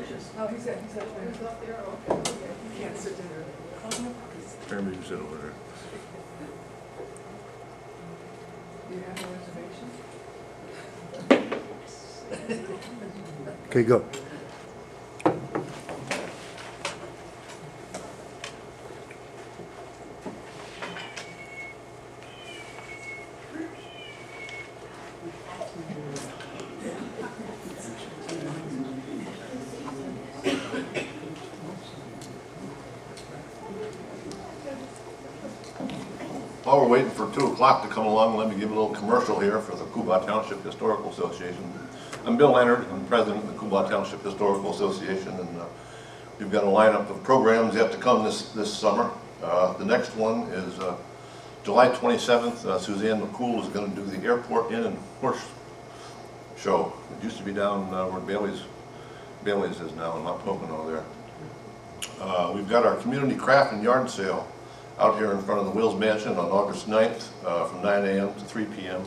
gracious. Oh, he's up there. Okay. You can't sit there. Maybe you sit over there. Do you have a reservation? Okay, go. While we're waiting for 2 o'clock to come along, let me give a little commercial here for the Coolbaugh Township Historical Association. I'm Bill Leonard. I'm president of the Coolbaugh Township Historical Association, and we've got a lineup of programs yet to come this summer. The next one is July 27th. Suzanne McCool is going to do the Airport Inn and Horse Show. It used to be down where Bailey's is now in Mount Pocono there. We've got our community craft and yard sale out here in front of the Wills Mansion on August 9th from 9 a.m. to 3 p.m.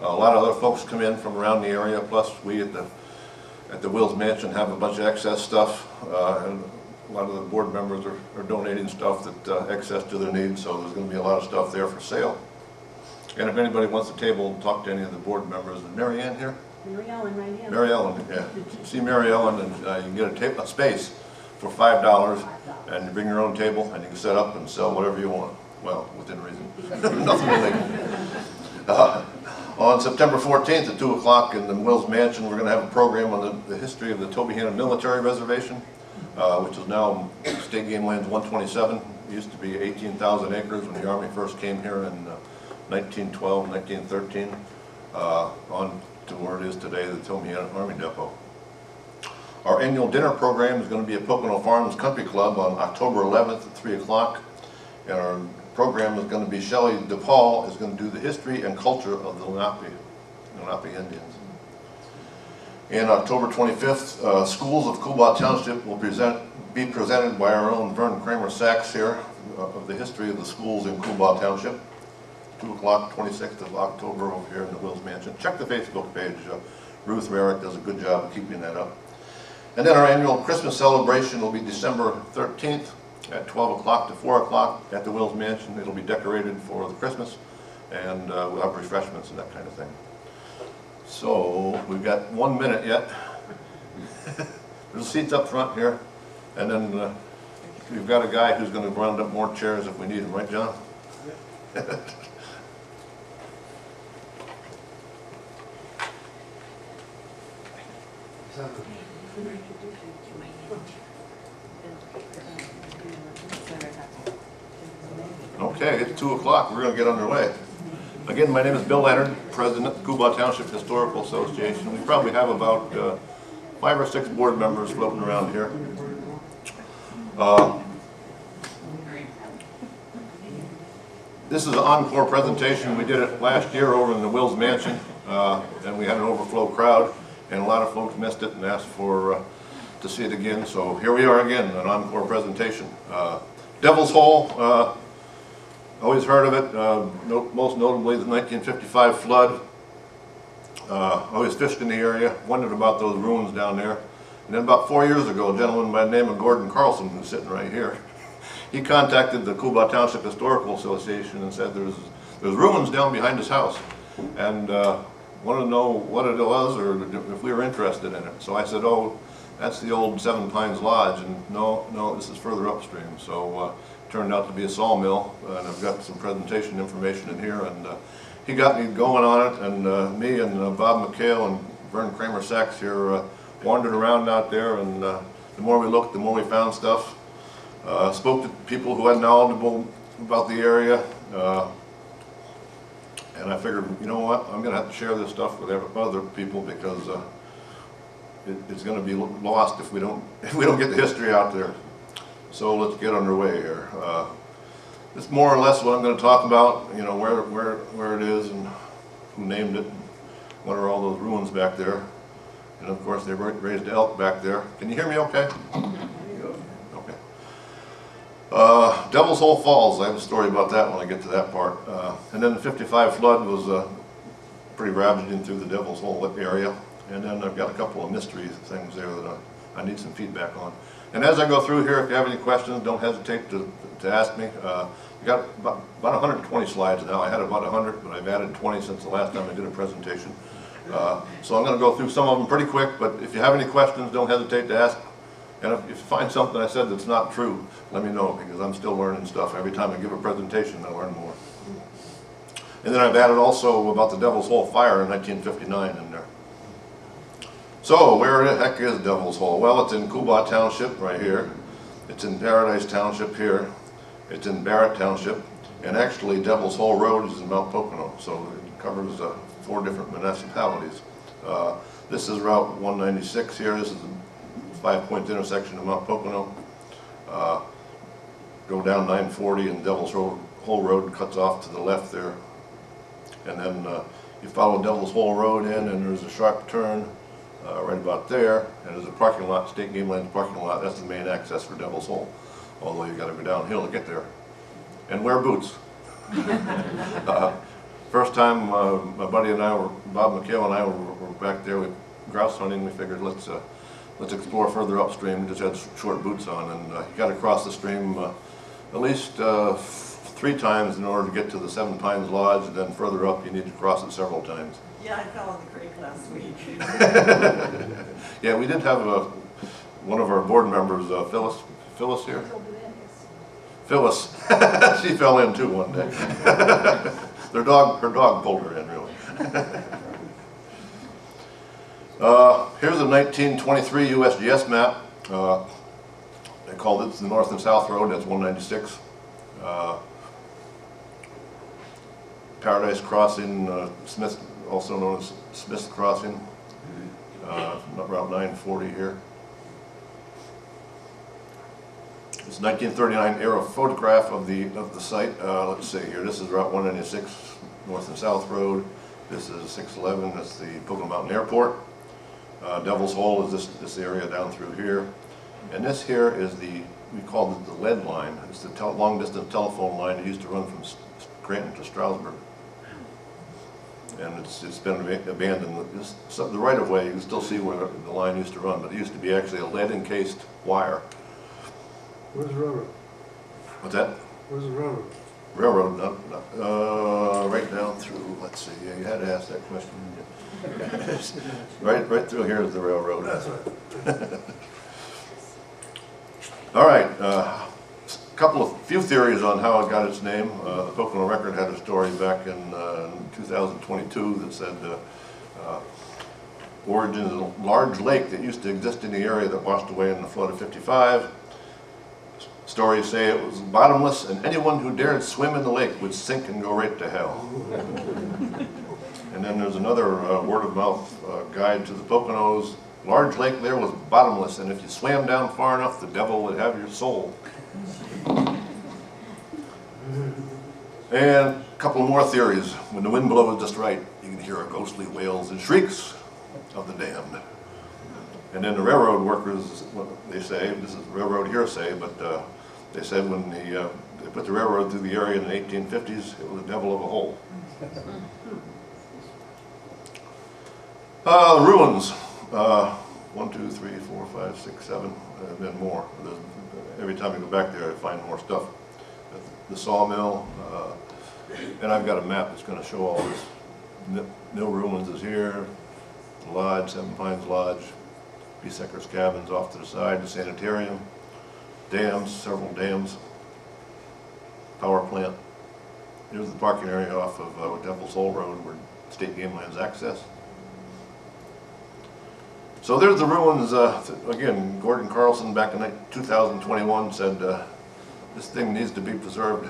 A lot of other folks come in from around the area, plus we at the Wills Mansion have a bunch of excess stuff, and a lot of the board members are donating stuff that excess to their needs, so there's going to be a lot of stuff there for sale. And if anybody wants to table and talk to any of the board members, is Mary Ann here? Mary Ellen right here. Mary Ellen, yeah. See Mary Ellen, and you can get a space for $5, and you bring your own table, and you can set up and sell whatever you want. Well, within reason. Nothing illegal. On September 14th at 2 o'clock in the Wills Mansion, we're going to have a program on the history of the Tobyhanna Military Reservation, which is now State Game Lands 127. It used to be 18,000 acres when the Army first came here in 1912, 1913, on to where it is today, the Tobyhanna Army Depot. Our annual dinner program is going to be at Pocono Farms Country Club on October 11th at 3 o'clock. And our program is going to be Shelley DePaul is going to do the history and culture of the Lenape Indians. And October 25th, Schools of Coolbaugh Township will be presented by our own Vern Kramer Sachs here of the history of the schools in Coolbaugh Township. 2 o'clock, 26th of October over here in the Wills Mansion. Check the Facebook page. Ruth Merrick does a good job of keeping that up. And then our annual Christmas celebration will be December 13th at 12 o'clock to 4 o'clock at the Wills Mansion. It'll be decorated for the Christmas, and we'll have refreshments and that kind of thing. So we've got 1 minute yet. There's seats up front here, and then we've got a guy who's going to round up more chairs if we need them, right, John? Okay, it's 2 o'clock. We're going to get underway. Again, my name is Bill Leonard, president of the Coolbaugh Township Historical Association. We probably have about 5 or 6 board members floating around here. This is an encore presentation. We did it last year over in the Wills Mansion, and we had an overflow crowd, and a lot of folks missed it and asked for to see it again. So here we are again, an encore presentation. Devil's Hole. Always heard of it, most notably the 1955 flood. Always fished in the area, wondered about those ruins down there. And then about 4 years ago, a gentleman by the name of Gordon Carlson, who's sitting right here, he contacted the Coolbaugh Township Historical Association and said there's ruins down behind his house, and wanted to know what it was or if we were interested in it. So I said, oh, that's the old Seven Pines Lodge, and no, this is further upstream. So turned out to be a sawmill, and I've got some presentation information in here, and he got me going on it, and me and Bob McHale and Vern Kramer Sachs here wandered around out there, and the more we looked, the more we found stuff. Spoke to people who had knowledgeable about the area, and I figured, you know what, I'm going to have to share this stuff with other people, because it's going to be lost if we don't get the history out there. So let's get underway here. This is more or less what I'm going to talk about. You know, where it is and who named it, and what are all those ruins back there, and of course they raised elk back there. Can you hear me okay? Okay. Devil's Hole Falls. I have a story about that when I get to that part. And then the '55 flood was pretty ravaging through the Devil's Hole area. And then I've got a couple of mystery things there that I need some feedback on. And as I go through here, if you have any questions, don't hesitate to ask me. We got about 120 slides now. I had about 100, but I've added 20 since the last time I did a presentation. So I'm going to go through some of them pretty quick, but if you have any questions, don't hesitate to ask. And if you find something I said that's not true, let me know, because I'm still learning stuff. Every time I give a presentation, I learn more. And then I've added also about the Devil's Hole fire in 1959 in there. So where the heck is Devil's Hole? Well, it's in Coolbaugh Township right here. It's in Paradise Township here. It's in Barrett Township. And actually Devil's Hole Road is in Mount Pocono, so it covers 4 different municipalities. This is Route 196 here. This is the 5-point intersection of Mount Pocono. Go down 940 and Devil's Hole Road cuts off to the left there. And then you follow Devil's Hole Road in, and there's a sharp turn right about there, and there's a parking lot, State Game Lands parking lot. That's the main access for Devil's Hole, although you got to go downhill to get there. And wear boots. First time my buddy and I Bob McHale and I were back there with grouse hunting, we figured let's explore further upstream. We just had short boots on, and you got to cross the stream at least 3 times in order to get to the 7 Pines Lodge, and then further up you need to cross it several times. Yeah, I fell in the creek last week. Yeah, we did have one of our board members, Phyllis here? Phyllis, she fell in too one day. Her dog pulled her in, really. Here's a 1923 USGS map. They called it the North and South Road, that's 196. Paradise Crossing, Smith, also known as Smith's Crossing, Route 940 here. It's 1939 era photograph of the site. Let's see here. This is Route 196, North and South Road. This is 611. That's the Pocono Mountain Airport. Devil's Hole is this area down through here, and this here is we call it the lead line. It's the long distance telephone line that used to run from Scranton to Stroudsburg. And it's been abandoned. The right of way, you can still see where the line used to run, but it used to be actually a lead encased wire. Where's the railroad? What's that? Where's the railroad? Railroad, right down through, let's see, yeah, you had to ask that question. right through here is the railroad. That's right. All right, few theories on how it got its name. The Pocono Record had a story back in 2022 that said origin is a large lake that used to exist in the area that washed away in the flood of '55. Stories say it was bottomless, and anyone who dared swim in the lake would sink and go right to hell. And then there's another word-of-mouth guide to the Poconos. Large lake there was bottomless, and if you swam down far enough, the devil would have your soul. And a couple more theories. When the wind blows just right, you can hear ghostly wails and shrieks of the damned. And then the railroad workers, they say, this is railroad hearsay, but they said when they put the railroad through the area in the 1850s, it was a devil of a hole. The ruins. 1, 2, 3, 4, 5, 6, 7, and then more. Every time I go back there, I find more stuff. The sawmill, and I've got a map that's going to show all this. Mill ruins is here. The lodge, 7 Pines Lodge. Beesekker's cabins off to the side. The sanitarium. Dams, several dams. Power plant. Here's the parking area off of Devil's Hole Road where State Game Lands access. So there's the ruins. Again, Gordon Carlson back in 2021 said this thing needs to be preserved.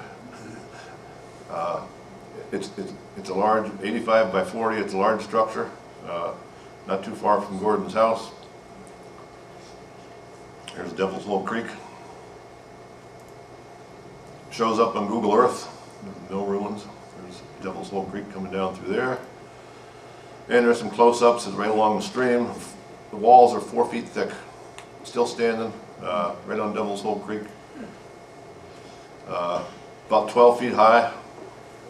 It's a large 85 by 40. It's a large structure, not too far from Gordon's house. Here's Devil's Hole Creek. Shows up on Google Earth. There's no ruins. There's Devil's Hole Creek coming down through there. And there's some close-ups right along the stream. The walls are 4 feet thick, still standing, right on Devil's Hole Creek. About 12 feet high.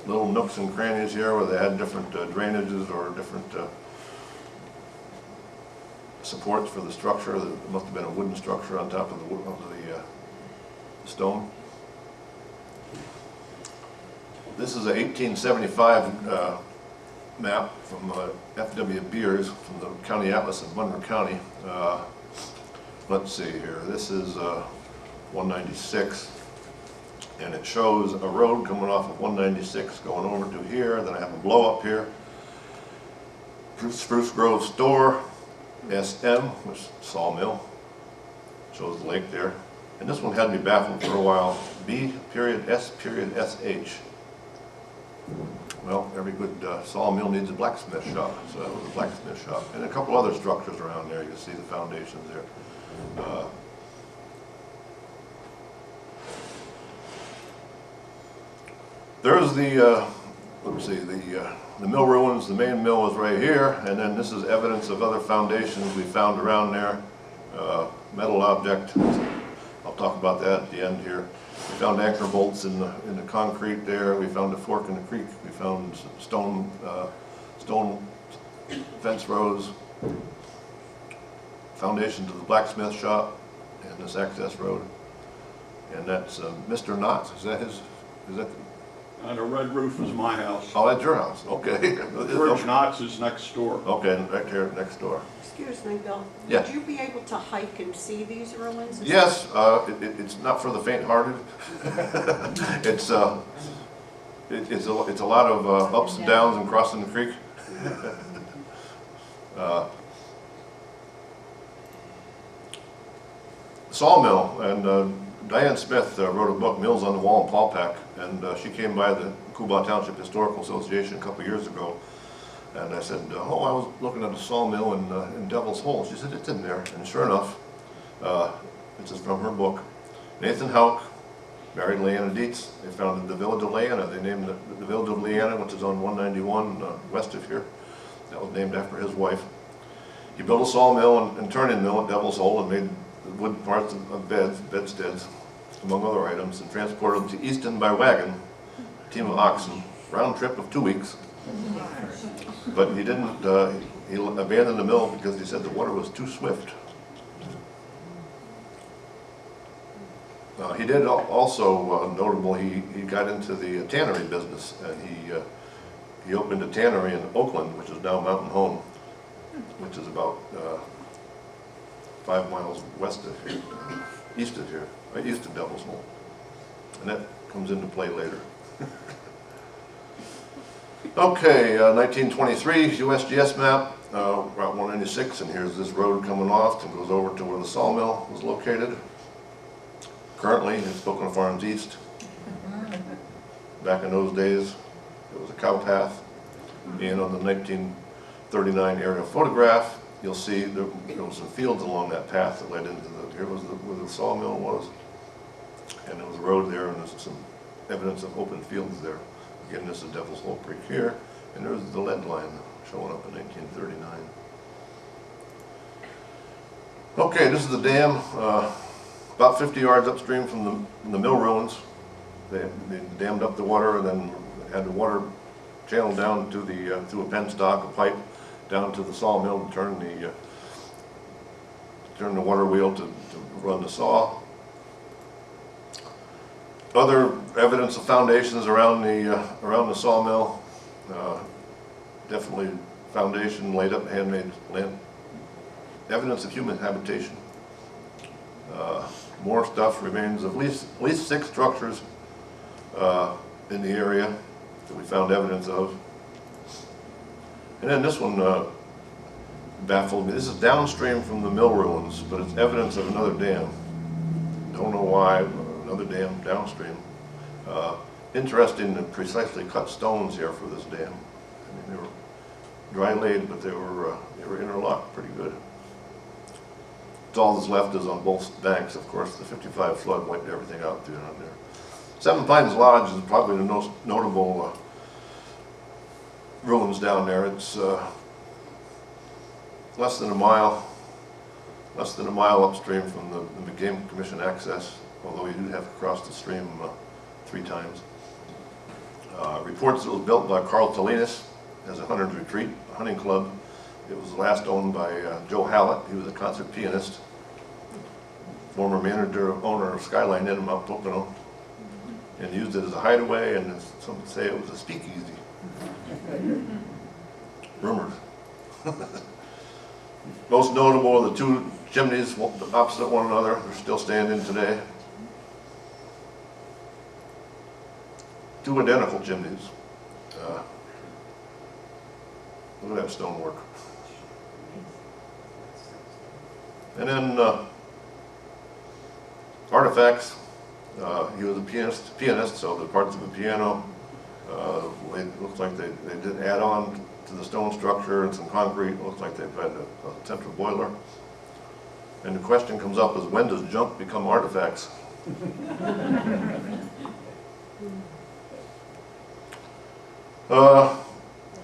Little nooks and crannies here where they had different drainages or different supports for the structure. There must have been a wooden structure on top of the stone. This is a 1875 map from F.W. Beers from the County Atlas of Monroe County. Let's see here, this is 196, and it shows a road coming off of 196 going over to here. Then I have a blow up here. Spruce Grove Store, SM, which is sawmill, shows the lake there. And this one had me baffled for a while, B.S.SH. Well, every good sawmill needs a blacksmith shop, so that was a blacksmith shop. And a couple other structures around there, you can see the foundations there. There's the, let's see, the mill ruins. The main mill is right here, and then this is evidence of other foundations we found around there. Metal object, I'll talk about that at the end here. We found anchor bolts in the concrete there. We found a fork in the creek. We found stone fence rows, foundation to the blacksmith shop, and this access road. And that's Mr. Knotts. Is that his? Is that? The red roof is my house. Oh, that's your house. Okay. George Knott's is next door. Okay, right here next door. Excuse me, Bill. Yeah. Would you be able to hike and see these ruins? Yes, it's not for the faint-hearted. It's a lot of ups and downs and crossing the creek. Sawmill, and Diane Smith wrote a book, Mills on the Wall in Paulpack, and she came by the Coolbaugh Township Historical Association a couple years ago, and I said, oh, I was looking at a sawmill in Devil's Hole. She said, it's in there, and sure enough, this is from her book. Nathan Houck married Leanna Dietz. They founded the village of Leanna. They named the village of Leanna, which is on 191 west of here. That was named after his wife. He built a sawmill and turning mill at Devil's Hole and made the wood parts of bedsteads, among other items, and transported them to Easton by wagon, a team of oxen, round trip of 2 weeks. But he didn't, he abandoned the mill because he said the water was too swift. He did also, notable, he got into the tannery business, and he opened a tannery in Oakland, which is now Mountain Home, which is about 5 miles west of here, east of here, right east of Devil's Hole. And that comes into play later. Okay, 1923 USGS map, Route 196, and here's this road coming off and goes over to where the sawmill was located. Currently, it's Pocono Farms East. Back in those days, it was a cow path. And on the 1939 aerial photograph, you'll see there was some fields along that path that led into here was where the sawmill was. And there was a road there, and there's some evidence of open fields there. Again, this is Devil's Hole Creek here, and there's the lead line showing up in 1939. Okay, this is the dam, about 50 yards upstream from the mill ruins. They dammed up the water and then had the water channeled down to the through a penstock, a pipe, down to the sawmill to turn the water wheel to run the saw. Other evidence of foundations around the sawmill, definitely foundation laid up, handmade land. Evidence of human habitation. More stuff remains of at least 6 structures in the area that we found evidence of. And then this one baffled me. This is downstream from the mill ruins, but it's evidence of another dam. Don't know why, another dam downstream. Interesting and precisely cut stones here for this dam. I mean, they were dry laid, but they were interlocked pretty good. All that's left is on both banks. Of course, the 55 flood wiped everything out through down there. Seven Pines Lodge is probably the most notable ruins down there. It's less than a mile upstream from the Game Commission access, although you do have to cross the stream 3 times. Reports it was built by Carl Tolinas as a hunter's retreat, a hunting club, It was last owned by Joe Hallett. He was a concert pianist, former manager, owner of Skyline Inn in Mount Pocono, and used it as a hideaway, and some say it was a speakeasy. Rumors. Most notable are the two chimneys opposite one another. They're still standing today. Two identical chimneys. Look at that stonework. And then artifacts. He was a pianist, so the parts of the piano, it looks like they did add on to the stone structure and some concrete. It looks like they've had a central boiler. And the question comes up is, when does junk become artifacts?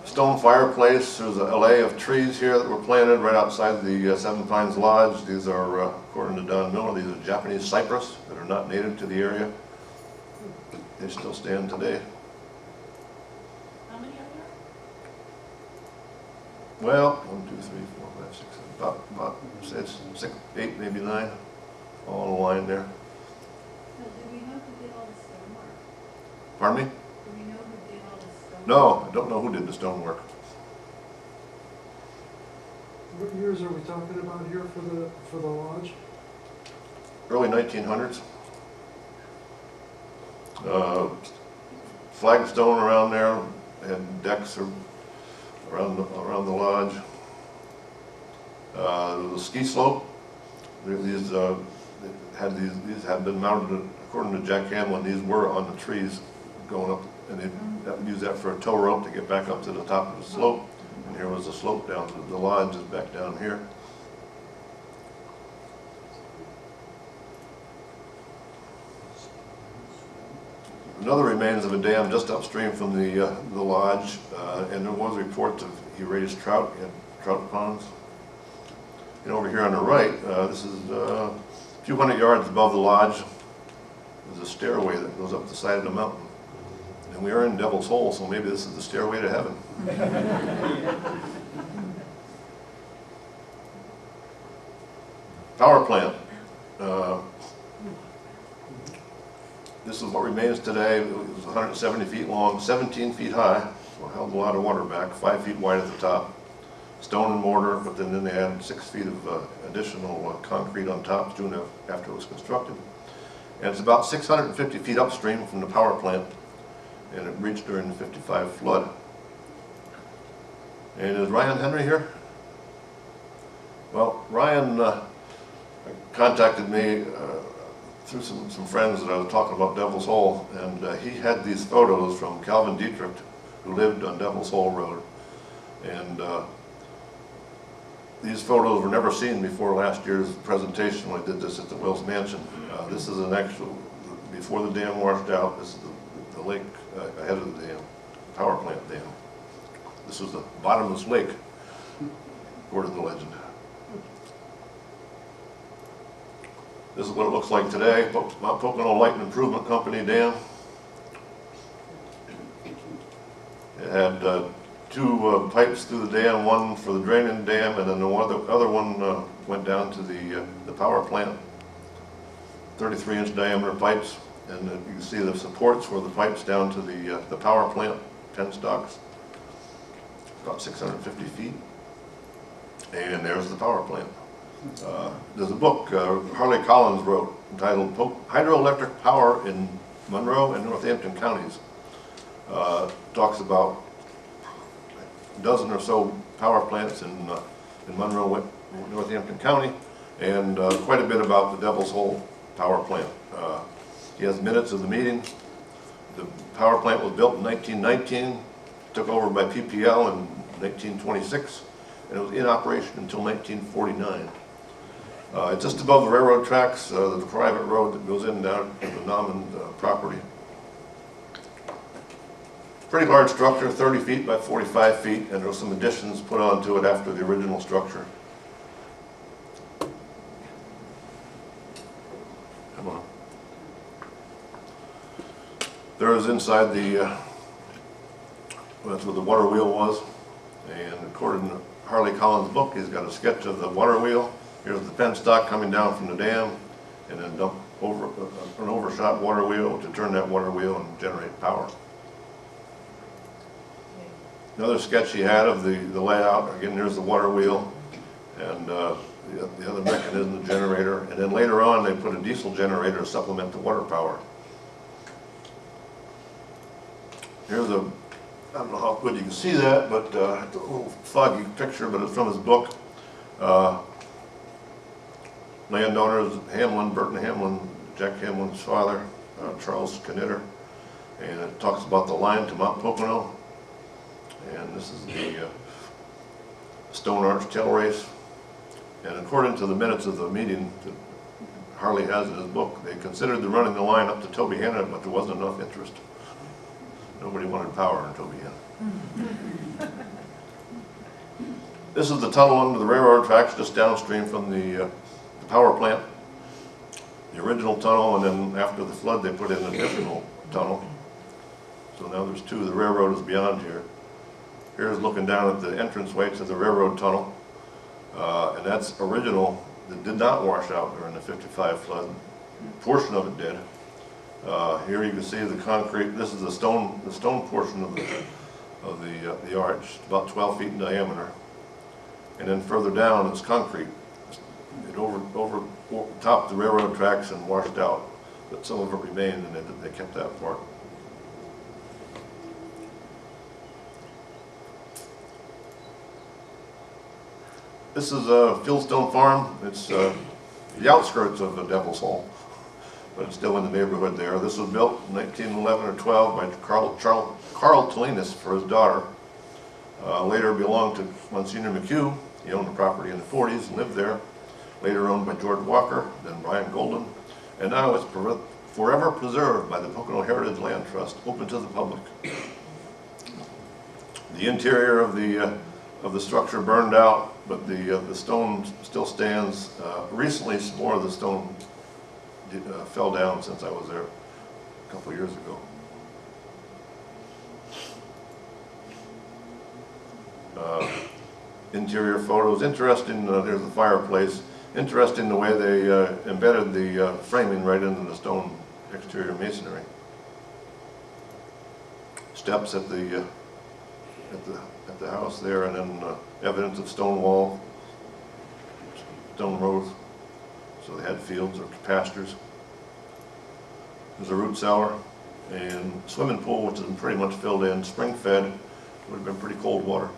Stone fireplace. There's an alley of trees here that were planted right outside the Seven Pines Lodge. These are, according to Don Miller, these are Japanese cypress that are not native to the area. They still stand today. How many are there? Well, 1, 2, 3, 4, 5, 6, 7, about say it's 6, 8, maybe 9, all in a line there. No, do we know who did all the stonework? Pardon me? Do we know who did all the stonework? No, I don't know who did the stonework. What years are we talking about here for the lodge? Early 1900s. Flagstone around there, and decks around the lodge. There was a ski slope. These had been mounted, according to Jack Hamlin, these were on the trees going up, and they'd use that for a tow rope to get back up to the top of the slope. And here was the slope down to the lodge is back down here. Another remains of a dam just upstream from the lodge, and there was reports of he raised trout in trout ponds. And over here on the right, this is a few hundred yards above the lodge. There's a stairway that goes up the side of the mountain. And we are in Devil's Hole, so maybe this is the stairway to heaven. Power plant. This is what remains today. It was 170 feet long, 17 feet high, so it held a lot of water back, 5 feet wide at the top. Stone and mortar, but then they added 6 feet of additional concrete on top soon after it was constructed. And it's about 650 feet upstream from the power plant, and it breached during the '55 flood. And is Ryan Henry here? Well, Ryan contacted me through some friends that I was talking about Devil's Hole, and he had these photos from Calvin Dietrich, who lived on Devil's Hole Road. And these photos were never seen before last year's presentation when I did this at the Wills Mansion. This is an actual, before the dam washed out, this is the lake ahead of the dam, power plant dam. This was the bottomless lake, according to the legend. This is what it looks like today, Mount Pocono Light and Improvement Company dam. It had two pipes through the dam, one for the draining dam, and then the other one went down to the power plant. 33-inch diameter pipes, and you can see the supports for the pipes down to the power plant, 10 stocks, about 650 feet. And there's the power plant. There's a book Harley Collins wrote entitled Hydroelectric Power in Monroe and Northampton Counties. Talks about a dozen or so power plants in Monroe, Northampton County, and quite a bit about the Devil's Hole power plant. He has minutes of the meeting. The power plant was built in 1919, took over by PPL in 1926, and it was in operation until 1949. It's just above the railroad tracks, the private road that goes in down to the Nauman property. Pretty large structure, 30 feet by 45 feet, and there were some additions put onto it after the original structure. Come on. There is inside the, that's where the water wheel was, and according to Harley Collins' book. He's got a sketch of the water wheel. Here's the penstock coming down from the dam, and then dump over an overshot water wheel to turn that water wheel and generate power. Another sketch he had of the layout. Again, there's the water wheel, and the other mechanism, the generator. And then later on, they put a diesel generator to supplement the water power. Here's a, I don't know how good you can see that, but it's a little foggy picture, but it's from his book. Landowners, Hamlin, Burton Hamlin, Jack Hamlin's father, Charles Knitter. And it talks about the line to Mount Pocono. And this is the Stone Arch Tail Race. And according to the minutes of the meeting that Harley has in his book, they considered running the line up to Tobyhanna, but there wasn't enough interest. Nobody wanted power in Tobyhanna. This is the tunnel under the railroad tracks just downstream from the power plant. The original tunnel, and then after the flood they put in an additional tunnel. So now there's two. The railroad is beyond here. Here's looking down at the entranceway to the railroad tunnel. And that's original. That did not wash out during the '55 flood. A portion of it did. Here you can see the concrete. This is the stone portion of the arch, about 12 feet in diameter. And then further down is concrete. It over topped the railroad tracks and washed out, but some of it remained, and they kept that part. This is a Fieldstone Farm. It's the outskirts of the Devil's Hole, but it's still in the neighborhood there. This was built in 1911 or 12 by Carl Tolinas for his daughter. Later belonged to Monsignor McHugh. He owned the property in the 40s and lived there. Later owned by George Walker, then Brian Golden, and now it's forever preserved by the Pocono Heritage Land Trust, open to the public. The interior of the structure burned out, but the stone still stands. Recently, some more of the stone fell down since I was there a couple of years ago. Interior photos, interesting. There's the fireplace. Interesting the way they embedded the framing right into the stone exterior masonry. Steps at the house there, and then evidence of stone wall, stone rows. So they had fields or pastures. There's a root cellar and swimming pool, which is pretty much filled in, spring fed. Would have been pretty cold water.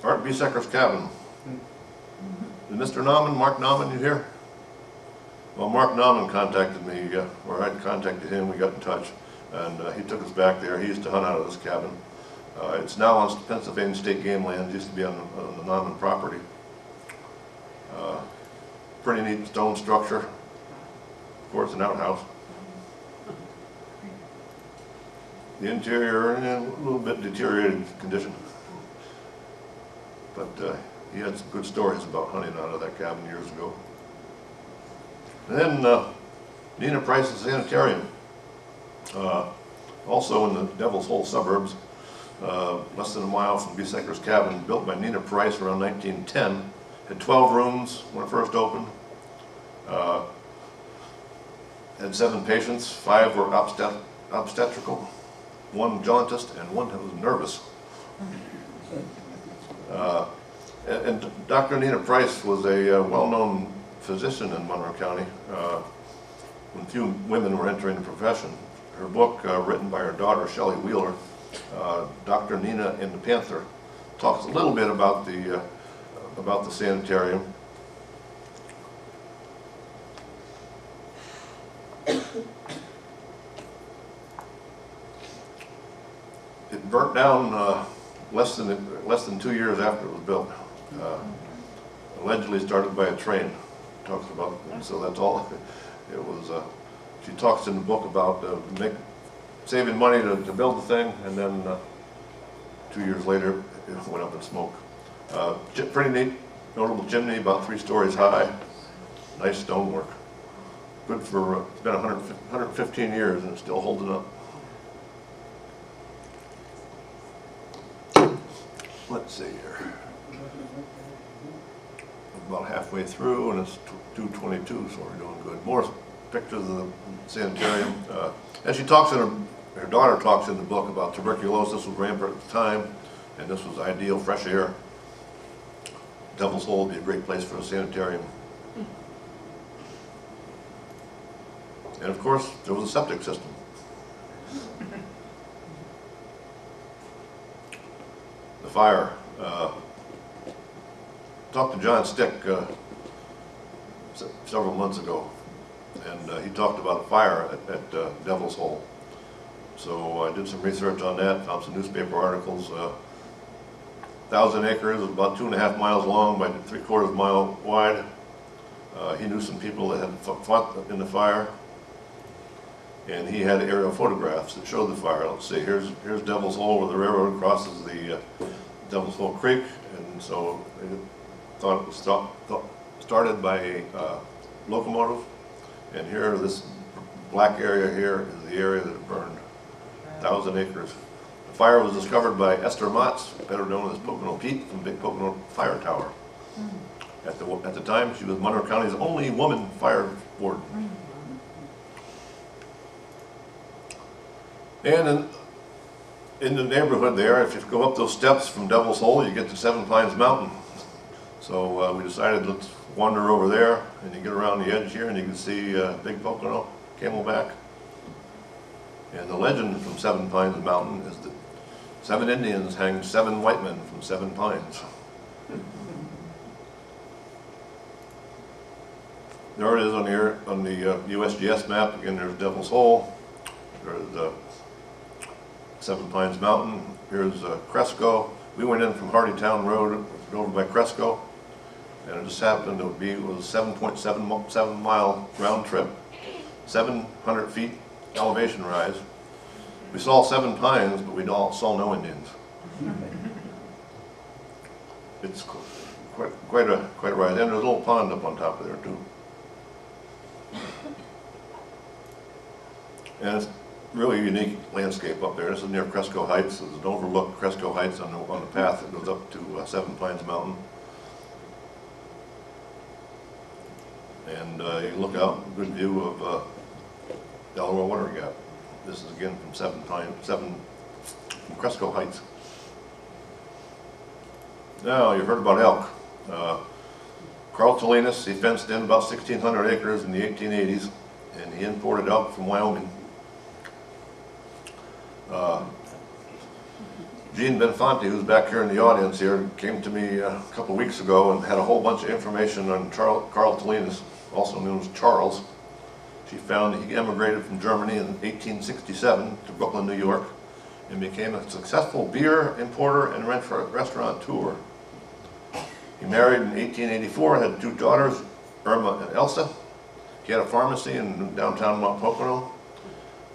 Art Biesecker's cabin. Is Mr. Nauman, Mark Nauman, you here? Well, Mark Nauman contacted me, or I'd contacted him, we got in touch, and he took us back there. He used to hunt out of this cabin. It's now on Pennsylvania State Game Lands, used to be on the Nauman property. Pretty neat stone structure. Of course, an outhouse. The interior, a little bit deteriorated condition. But he had some good stories about hunting out of that cabin years ago. And then Nina Price's Sanitarium, also in the Devil's Hole suburbs, less than a mile from Biesecker's cabin, built by Nina Price around 1910. Had 12 rooms when it first opened. Had 7 patients, 5 were obstetrical, 1 jauntist, and 1 that was nervous. And Dr. Nina Price was a well-known physician in Monroe County when few women were entering the profession. Her book, written by her daughter, Shelley Wheeler, Dr. Nina and the Panther, talks a little bit about the sanitarium. It burnt down less than 2 years after it was built. Allegedly started by a train. Talks about, so that's all. It was. She talks in the book about saving money to build the thing, and then 2 years later it went up in smoke. Pretty neat, notable chimney, about 3 stories high. Nice stonework. Good for, it's been 115 years and it's still holding up. let's see here. About halfway through, and it's 2:22, so we're doing good. More pictures of the sanitarium. And she talks in her daughter talks in the book about tuberculosis was rampant at the time, and this was ideal, fresh air. Devil's Hole would be a great place for a sanitarium. And of course, there was a septic system. The fire. Talked to John Stick several months ago, and he talked about a fire at Devil's Hole. So I did some research on that, found some newspaper articles. 1,000 acres, about 2.5 miles long by 3/4 mile wide. He knew some people that had fought in the fire, and he had aerial photographs that showed the fire. Let's see, here's Devil's Hole where the railroad crosses the Devil's Hole Creek, and so they thought it was started by a locomotive, and here, this black area here is the area that it burned, 1,000 acres. The fire was discovered by Esther Motz, better known as Pocono Pete, from Big Pocono Fire Tower. At the time, she was Monroe County's only woman fire warden. And in the neighborhood there, if you go up those steps from Devil's Hole, you get to Seven Pines Mountain. So we decided, let's wander over there, and you get around the edge here, and you can see Big Pocono, Camelback. And the legend from Seven Pines Mountain is that 7 Indians hanged 7 white men from 7 pines. There it is on the USGS map. Again, there's Devil's Hole. There's Seven Pines Mountain. Here's Cresco. We went in from Hardytown Road over by Cresco, and it just happened to be, it was a 7.7 mile round trip, 700 feet elevation rise. We saw 7 pines, but we saw no Indians. It's quite a rise, and there's a little pond up on top of there too. And it's really unique landscape up there. This is near Cresco Heights. There's an overlook Cresco Heights on the path that goes up to Seven Pines Mountain. And you look out, good view of Delaware Water Gap. This is again from from Cresco Heights. Now, you've heard about elk. Carl Tolinas, he fenced in about 1,600 acres in the 1880s, and he imported elk from Wyoming. Gene Benfanti, who's back here in the audience here, came to me a couple weeks ago and had a whole bunch of information on Carl Tolinas, also known as Charles. She found he emigrated from Germany in 1867 to Brooklyn, New York, and became a successful beer importer and restaurateur. He married in 1884, had 2 daughters, Irma and Elsa. He had a pharmacy in downtown Mount Pocono.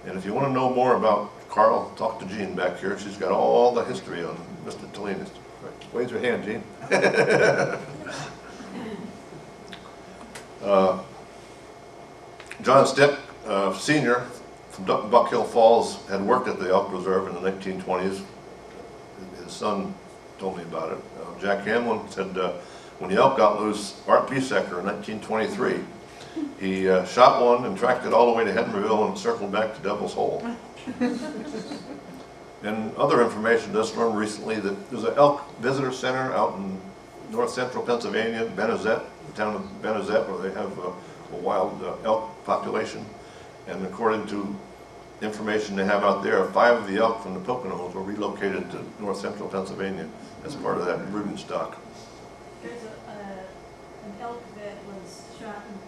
And if you want to know more about Carl, talk to Jean back here. She's got all the history on Mr. Tolinas. Raise your hand, Jean. John Stick, Sr. from Buck Hill Falls, had worked at the elk reserve in the 1920s. His son told me about it. Jack Hamlin said when the elk got loose, Art Biesecker in 1923, he shot one and tracked it all the way to Henryville and circled back to Devil's Hole. And other information, just learned recently that there's an elk visitor center out in north central Pennsylvania, Benezet, the town of Benezet, where they have a wild elk population. And according to information they have out there, 5 of the elk from the Poconos were relocated to north central Pennsylvania as part of that brooding stock. There's an elk that was shot and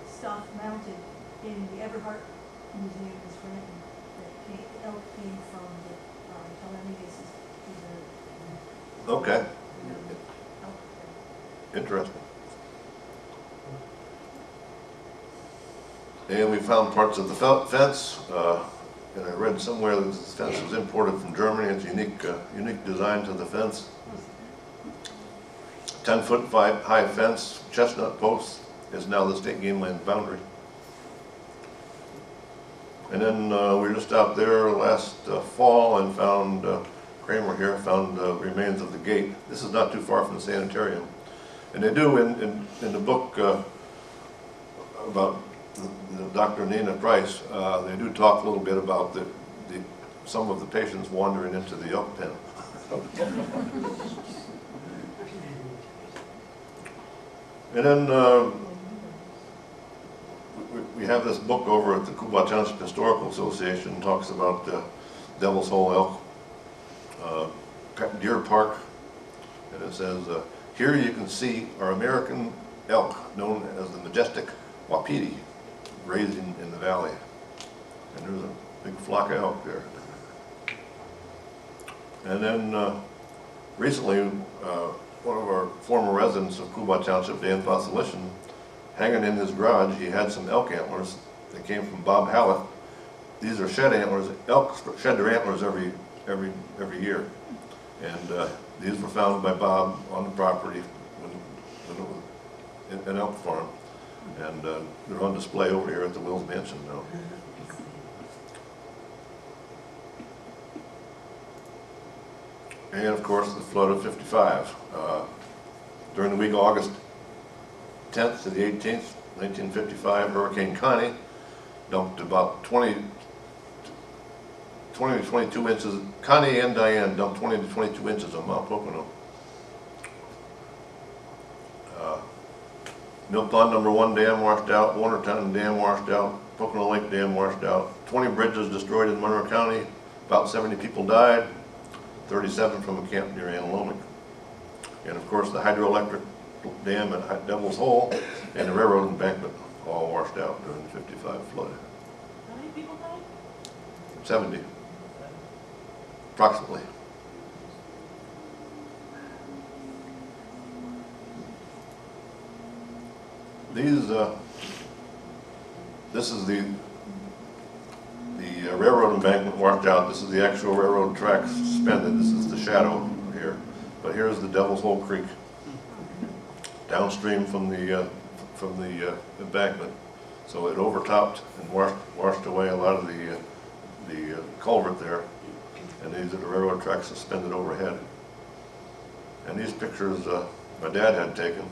stuff mounted in the Everhart Museum in Scranton. The elk came from the Talanigas. Okay, interesting. And we found parts of the fence, and I read somewhere that this fence was imported from Germany. It's a unique design to the fence. 10-foot high fence, chestnut posts, is now the state game land boundary. And then we were just out there last fall and found Kramer here found the remains of the gate. This is not too far from the sanitarium. And they do in the book about the Dr. Nina Price, they do talk a little bit about some of the patients wandering into the elk pen. And then we have this book over at the Coolbaugh Township Historical Association, talks about Devil's Hole Elk, Deer Park, and it says, here you can see our American elk, known as the majestic wapiti, grazing in the valley. And there's a big flock of elk there. And then recently, one of our former residents of Coolbaugh Township, Dan Fossilishin, hanging in his garage, he had some elk antlers that came from Bob Hallett. These are shed antlers. Elk shed their antlers every year. And these were found by Bob on the property when it was in Elk Farm. And they're on display over here at the Wills Mansion now. And of course, the flood of '55. During the week of August 10th to the 18th, 1955, Hurricane Connie dumped about 20 to 22 inches. Connie and Diane dumped 20 to 22 inches on Mount Pocono. Mill Pond number 1 dam washed out, Warnertown Dam washed out, Pocono Lake Dam washed out, 20 bridges destroyed in Monroe County, about 70 people died, 37 from a camp near Antelope. And of course the hydroelectric dam at Devil's Hole and the railroad embankment all washed out during the '55 flood. How many people died? 70, approximately. This is the railroad embankment washed out. This is the actual railroad tracks suspended. This is the shadow here. But here's the Devil's Hole Creek, downstream from the embankment. So it overtopped and washed away a lot of the culvert there. And these are the railroad tracks suspended overhead. And these pictures my dad had taken.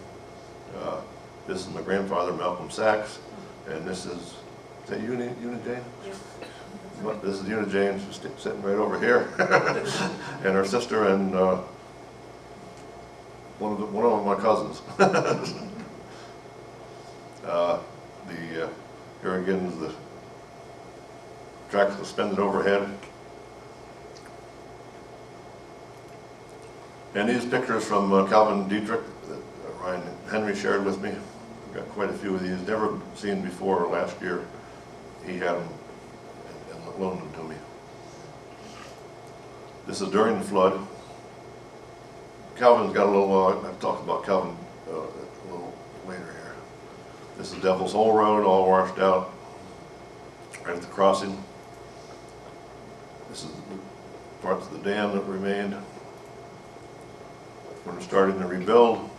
This is my grandfather, Malcolm Sachs, and this is that Una Jane? Yeah. This is Una Jane, she's sitting right over here, and her sister and one of my cousins. Here again is the tracks suspended overhead. And these pictures from Calvin Dietrich that Ryan Henry shared with me. I've got quite a few of these, never seen before. Last year he had them and loaned them to me. This is during the flood. Calvin's got a little, I've talked about Calvin a little later here. This is Devil's Hole Road, all washed out, right at the crossing. This is parts of the dam that remained. When we're starting to rebuild.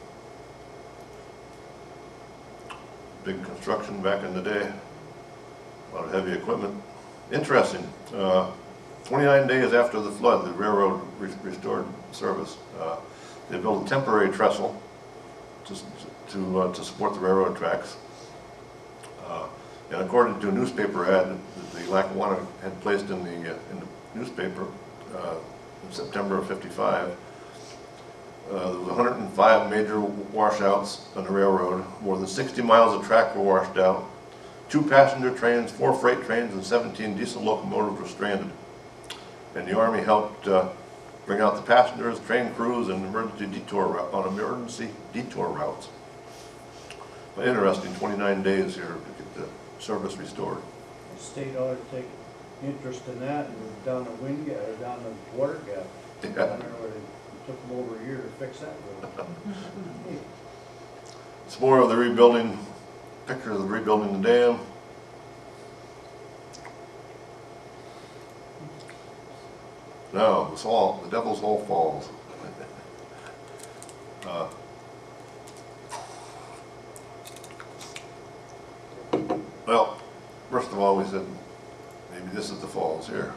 Big construction back in the day, a lot of heavy equipment. Interesting, 29 days after the flood, the railroad restored service. They built a temporary trestle to support the railroad tracks. And according to a newspaper ad that the Lackawanna had placed in the newspaper in September of '55, there was 105 major washouts on the railroad. More than 60 miles of track were washed out. 2 passenger trains, 4 freight trains, and 17 diesel locomotives were stranded. And the Army helped bring out the passengers, train crews, and emergency detour routes. But interesting, 29 days here to get the service restored. The state ought to take interest in that and down the wind gap, or down the water gap. Yeah. Down there where it took them over a year to fix that road. It's more of the rebuilding, pictures of rebuilding the dam. Now, the Devil's Hole Falls. Well, first of all, we said maybe this is the falls here.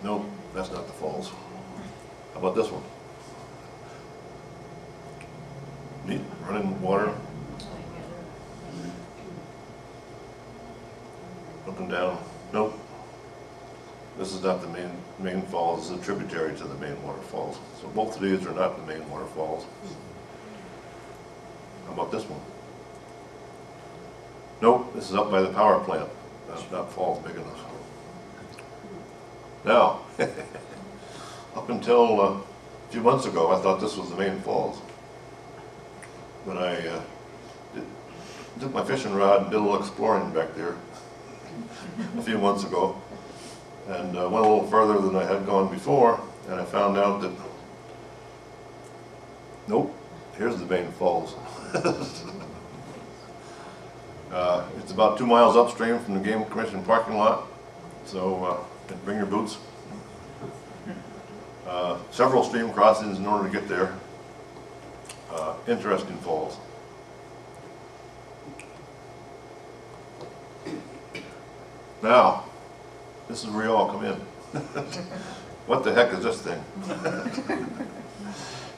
Nope, that's not the falls. How about this one? Neat, running water. Looking down, nope. This is not the main falls, this is a tributary to the main waterfalls. So both of these are not the main waterfalls. How about this one? Nope, this is up by the power plant. That's not falls big enough. Now, up until a few months ago, I thought this was the main falls. But I took my fishing rod and did a little exploring back there a few months ago, and went a little further than I had gone before, and I found out that, nope, here's the main falls. It's about 2 miles upstream from the Game Commission parking lot, so bring your boots. Several stream crossings in order to get there. Interesting falls. Now, this is where you all come in. What the heck is this thing?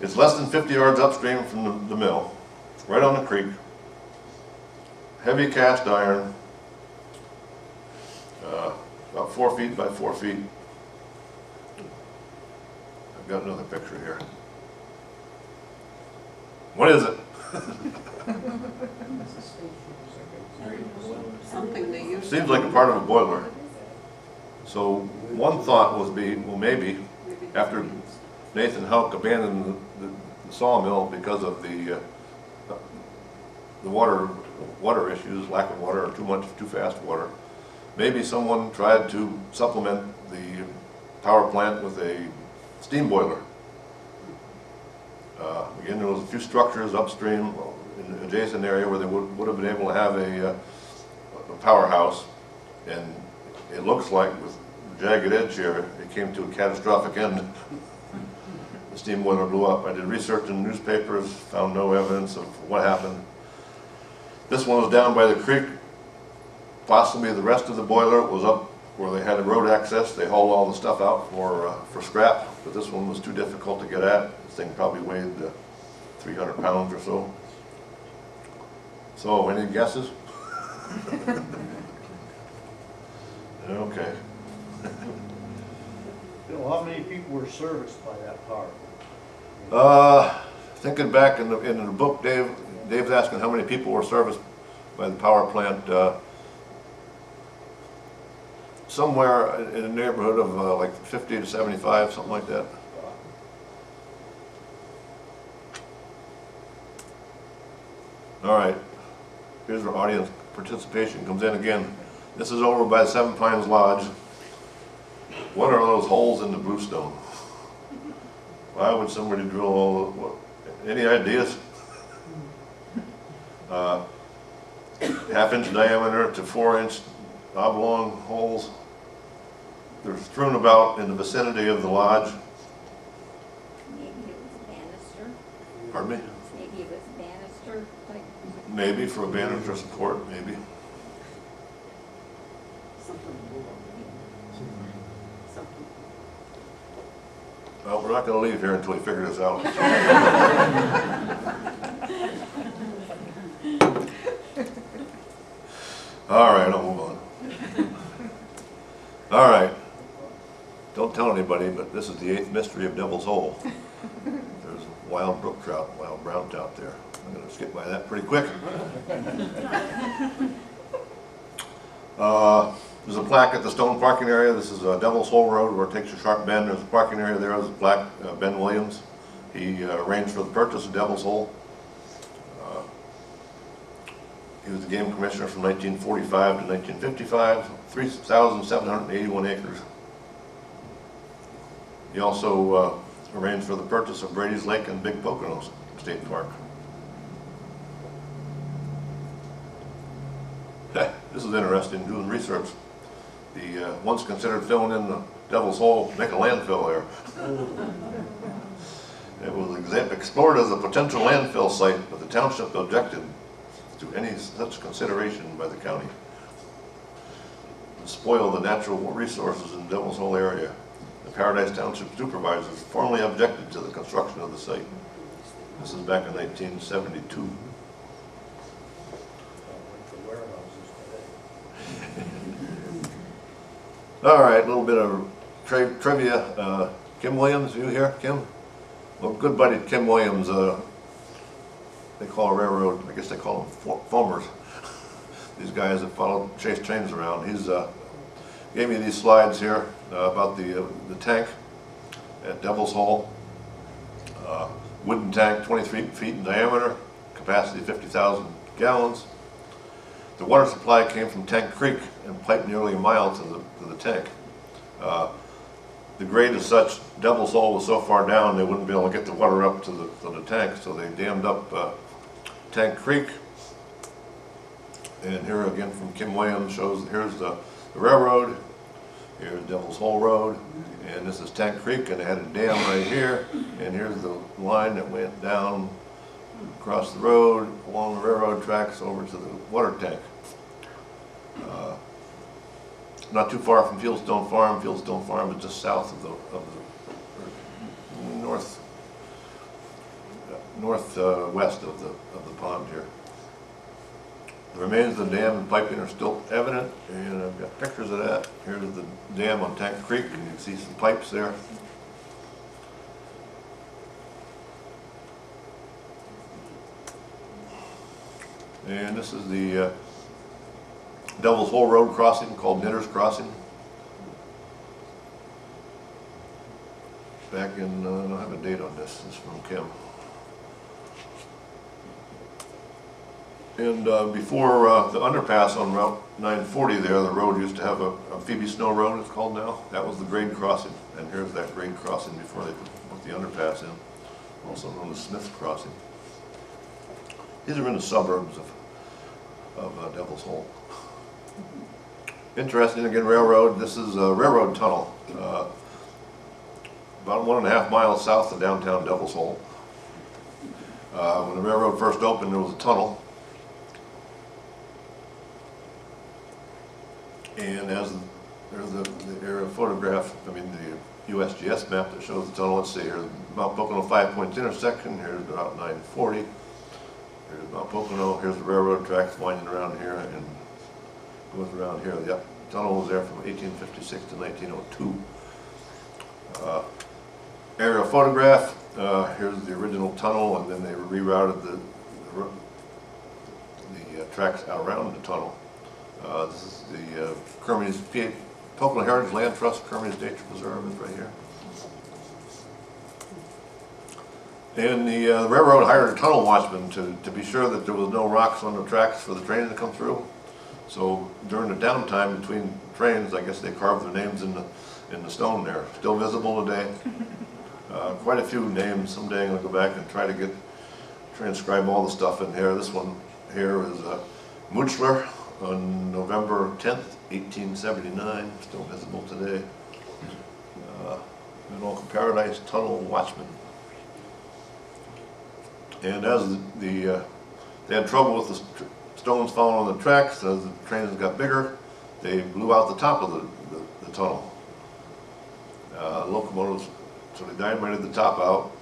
It's less than 50 yards upstream from the mill, right on the creek. Heavy cast iron, about 4 feet by 4 feet. I've got another picture here. What is it? Something they use. Seems like a part of a boiler. So one thought was well, maybe after Nathan Houck abandoned the sawmill because of the water issues, lack of water, or too fast water, maybe someone tried to supplement the power plant with a steam boiler. Again, there was a few structures upstream in the adjacent area where they would have been able to have a powerhouse, and it looks like with the jagged edge here, it came to a catastrophic end. The steam boiler blew up. I did research in the newspapers, found no evidence of what happened. This one was down by the creek. Possibly the rest of the boiler was up where they had a road access. They hauled all the stuff out for scrap, but this one was too difficult to get at. This thing probably weighed 300 pounds or so. So, any guesses? Okay. Bill, how many people were serviced by that power? Thinking back in the book, Dave's asking how many people were serviced by the power plant. Somewhere in the neighborhood of like 50 to 75, something like that. All right, here's where audience participation comes in again. This is over by Seven Pines Lodge. What are those holes in the bluestone? Why would somebody drill all any ideas? Half-inch diameter to 4-inch oblong holes. They're strewn about in the vicinity of the lodge. Maybe it was banister. Pardon me? Maybe it was banister, like. Maybe for a banister support, maybe. Well, we're not going to leave here until we figure this out. All right, I'll move on. All right. Don't tell anybody, but this is the 8th mystery of Devil's Hole. There's wild brook trout, wild brown trout there. I'm going to skip by that pretty quick. There's a plaque at the stone parking area. This is Devil's Hole Road where it takes a sharp bend. There's a parking area there. There's a plaque, Ben Williams. He arranged for the purchase of Devil's Hole. He was the game commissioner from 1945 to 1955, 3,781 acres. He also arranged for the purchase of Brady's Lake and Big Poconos State Park. This is interesting, doing research. The once considered filling in the Devil's Hole, make a landfill there. It was explored as a potential landfill site, but the township objected to any such consideration by the county. It spoiled the natural resources in the Devil's Hole area. Paradise Township supervisors formally objected to the construction of the site. This is back in 1972. The warehouses today. All right, a little bit of trivia. Kim Williams, you here, Kim? Well, good buddy Kim Williams, they call a railroad, I guess they call them foamers. These guys that chase trains around. He's gave me these slides here about the tank at Devil's Hole. Wooden tank, 23 feet in diameter, capacity 50,000 gallons. The water supply came from Tank Creek and piped nearly a mile to the tank. The grade is such, Devil's Hole was so far down they wouldn't be able to get the water up to the tank, so they dammed up Tank Creek. And here again from Kim Williams shows, here's the railroad, here's Devil's Hole Road, and this is Tank Creek, and they had a dam right here, and here's the line that went down across the road, along the railroad tracks over to the water tank. Not too far from Fieldstone Farm. Fieldstone Farm is just south of the northwest of the pond here. The remains of the dam and piping are still evident, and I've got pictures of that. Here's the dam on Tank Creek, and you can see some pipes there. And this is the Devil's Hole Road crossing called Knitter's Crossing. Back in, I don't have a date on this, this is from Kim. And before the underpass on Route 940 there, the road used to have a Phoebe Snow Road, it's called now. That was the grade crossing, and here's that grade crossing before they put the underpass in, also known as Smith's Crossing. These are in the suburbs of Devil's Hole. Interesting, again, railroad. This is a railroad tunnel, about 1.5 miles south of downtown Devil's Hole. When the railroad first opened, there was a tunnel. And as there's the aerial photograph, I mean the USGS map that shows the tunnel. Let's see, here's Mount Pocono 5 Points intersection, here's Route 940, here's Mount Pocono, here's the railroad tracks winding around here and goes around here. The tunnel was there from 1856 to 1902. Aerial photograph, here's the original tunnel, and then they rerouted the tracks around the tunnel. This is the Kermey's Pocono Heritage Land Trust, Kermey's Nature Preserve is right here. And the railroad hired a tunnel watchman to be sure that there was no rocks on the tracks for the train to come through. So during the downtime between trains, I guess they carved their names in the stone there. Still visible today. Quite a few names. Someday I'm going to go back and try to transcribe all the stuff in here. This one here is Muchler on November 10th, 1879. Still visible today. Oak Paradise Tunnel Watchman. And as they had trouble with the stones falling on the tracks, as the trains got bigger, they blew out the top of the tunnel. Locomotives, so they dynamited the top out,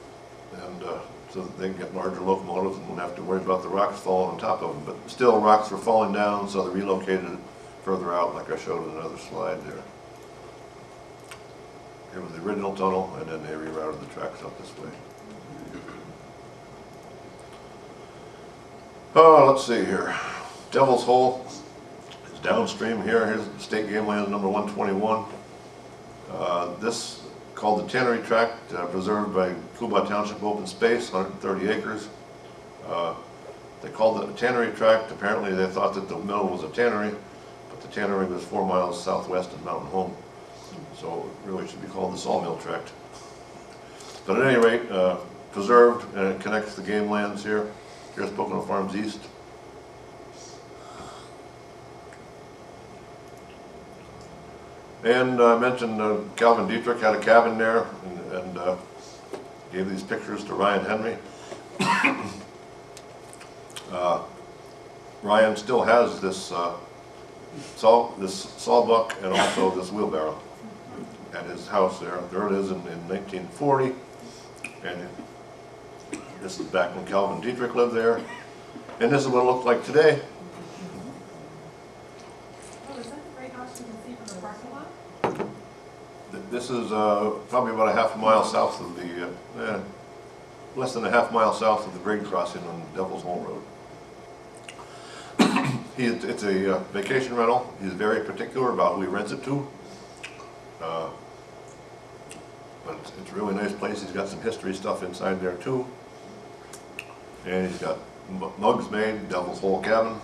and so that they can get larger locomotives and won't have to worry about the rocks falling on top of them. But still, rocks were falling down, so they relocated it further out, like I showed in another slide there. Here was the original tunnel, and then they rerouted the tracks up this way. Oh, let's see here. Devil's Hole is downstream here. Here's State Game Land number 121. This called the Tannery Tract, preserved by Coolbaugh Township Open Space, 130 acres. They called it a Tannery Tract. Apparently they thought that the mill was a tannery, but the tannery was 4 miles southwest of Mountain Home. So it really should be called the Sawmill Tract. But at any rate, preserved, and it connects the game lands here. Here's Pocono Farms East. And I mentioned Calvin Dietrich had a cabin there, and gave these pictures to Ryan Henry. Ryan still has this sawbuck and also this wheelbarrow. at his house there. There it is in 1940. And this is back when Calvin Dietrich lived there. And this is what it looked like today. Oh, is that the great house you can see from the parking lot? This is probably about a half mile south of the, less than a half mile south of the grade crossing on Devil's Hole Road. It's a vacation rental. He's very particular about who he rents it to. But it's a really nice place. He's got some history stuff inside there too. And he's got mugs made, Devil's Hole Cabin,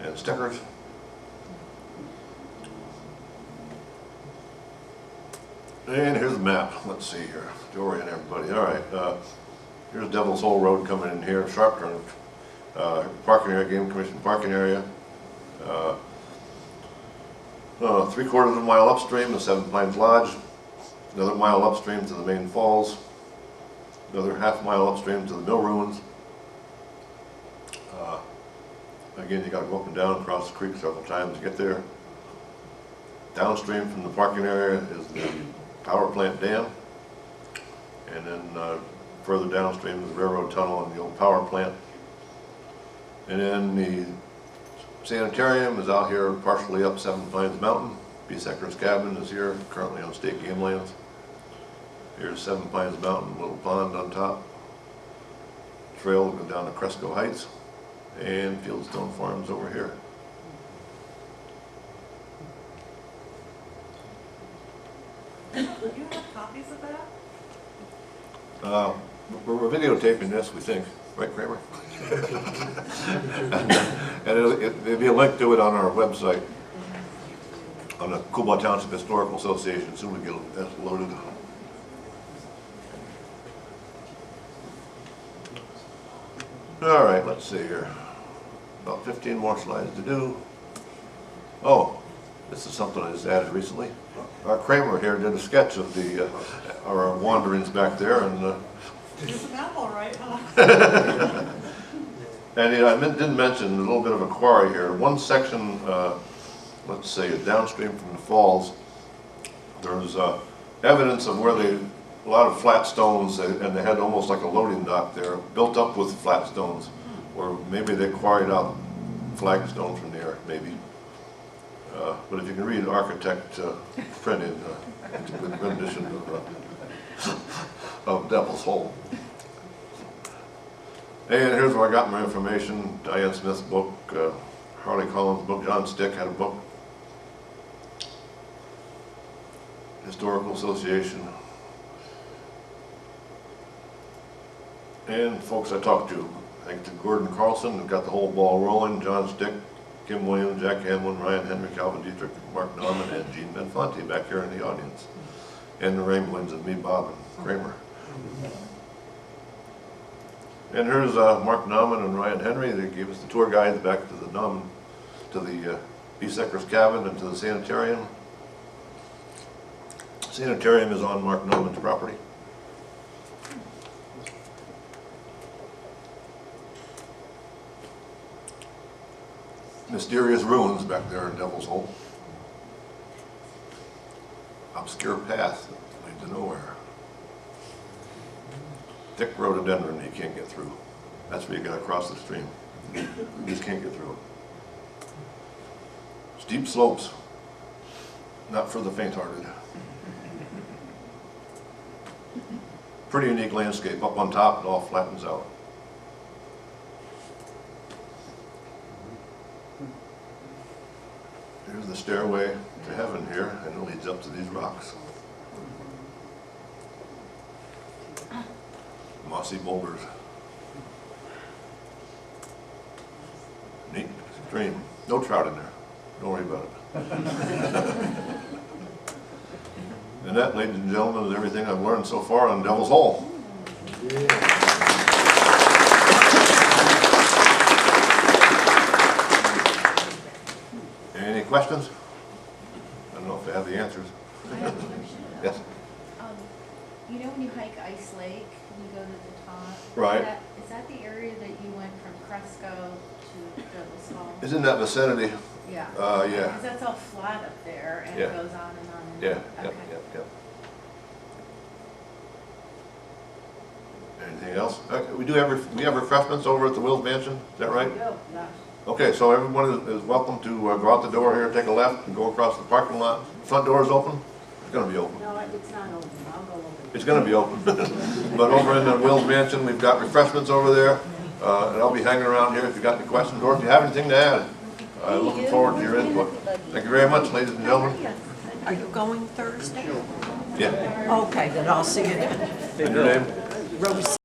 and stickers. And here's the map. Let's see here to orient everybody. All right, here's Devil's Hole Road coming in here, sharp turn. Parking area, Game Commission parking area. 3/4 of a mile upstream to Seven Pines Lodge. Another mile upstream to the main falls. Another half mile upstream to the mill ruins. Again, you got to go up and down across the creek several times to get there. Downstream from the parking area is the power plant dam, and then further downstream is the railroad tunnel and the old power plant. And then the sanitarium is out here partially up Seven Pines Mountain. Beesekker's cabin is here, currently on state game lands. Here's Seven Pines Mountain, little pond on top. Trail going down to Cresco Heights, and Fieldstone Farms over here. Do you have copies of that? We're videotaping this, we think, right, Kramer? And there'll be a link to it on our website, on the Coolbaugh Township Historical Association, as soon as we get that loaded. All right, let's see here. About 15 more slides to do. Oh, this is something I just added recently. Our Kramer here did a sketch of our wanderings back there, and It's a map all right, huh? and I didn't mention a little bit of a quarry here. One section, let's say downstream from the falls, there's evidence of where a lot of flat stones, and they had almost like a loading dock there, built up with flat stones, or maybe they quarried out flagstones from there, maybe. But if you can read architect printed, it's a good rendition of Devil's Hole. And here's where I got my information. Diane Smith's book, Harley Collins' book, John Stick had a book. Historical Association. And folks I talked to, thanks to Gordon Carlson, who got the whole ball rolling, John Stick, Kim Williams, Jack Hamlin, Ryan Henry, Calvin Dietrich, Mark Nauman, and Gene Benfonte back here in the audience. And the Ramblings of me, Bob, and Kramer. And here's Mark Nauman and Ryan Henry. They gave us the tour guides back to the Beesekker's cabin and to the sanitarium. Sanitarium is on Mark Nauman's property. Mysterious ruins back there in Devil's Hole. Obscure path that leads to nowhere. Thick rhododendron you can't get through. That's where you gotta cross the stream. You just can't get through it. Steep slopes, not for the faint-hearted. Pretty unique landscape. Up on top, it all flattens out. Here's the stairway to heaven here, and it leads up to these rocks. Mossy boulders. Neat, extreme. No trout in there. Don't worry about it. And that, ladies and gentlemen, is everything I've learned so far on Devil's Hole. Any questions? I don't know if they have the answers. I have a question. Yes. you know when you hike Ice Lake, and you go to the top? Right. Is that the area that you went from Cresco to Douglas Hall? It's in that vicinity. Yeah. Yeah. Because that's all flat up there, and Yeah. it goes on and on and Yeah, on. yeah, Okay. yeah, yeah. Anything else? We have refreshments over at the Wills Mansion, is that right? No, no. Okay, so everyone is welcome to go out the door here, take a left, and go across the parking lot. Front door is open? It's gonna be open. No, it's not open, I'll go open. It's gonna be open. But over in the Wills Mansion, we've got refreshments over there, and I'll be hanging around here if you got any questions, or if you have anything to add. I'm looking forward to your input. Thank you very much, ladies and gentlemen. Are you going Thursday? Yeah. Okay, then I'll see you then. And your name? Rose.